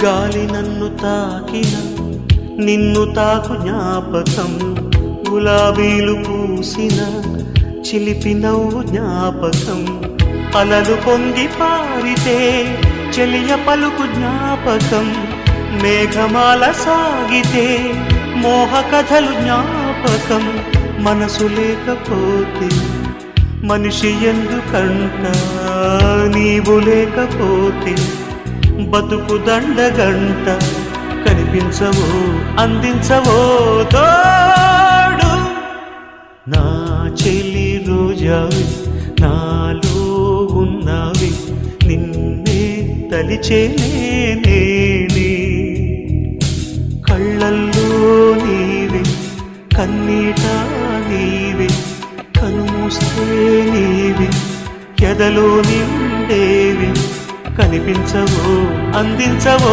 గాలి నన్ను తాకిన నిన్ను తాకు జ్ఞాపకం, గులాబీలు పూసిన చిలిపి నవ్వు జ్ఞాపకం, అలలు పొంగి పారితే చెలియ పలుకు జ్ఞాపకం, మేఘమాల సాగితే మోహ కథలు జ్ఞాపకం. మనసు లేకపోతే మనిషి ఎందుకంట, నీవు లేకపోతే బతుకు దండగంట. కనిపించవో అందించవో తోడు, నా చెలి రోజావి నాలో ఉన్నవి, నిన్నే తలిచేనే కళ్ళల్లో నీవే కన్నీట నీవే, కనుమూస్తే నీవే ఎదలో నిండేవి. కనిపించవో అందించవో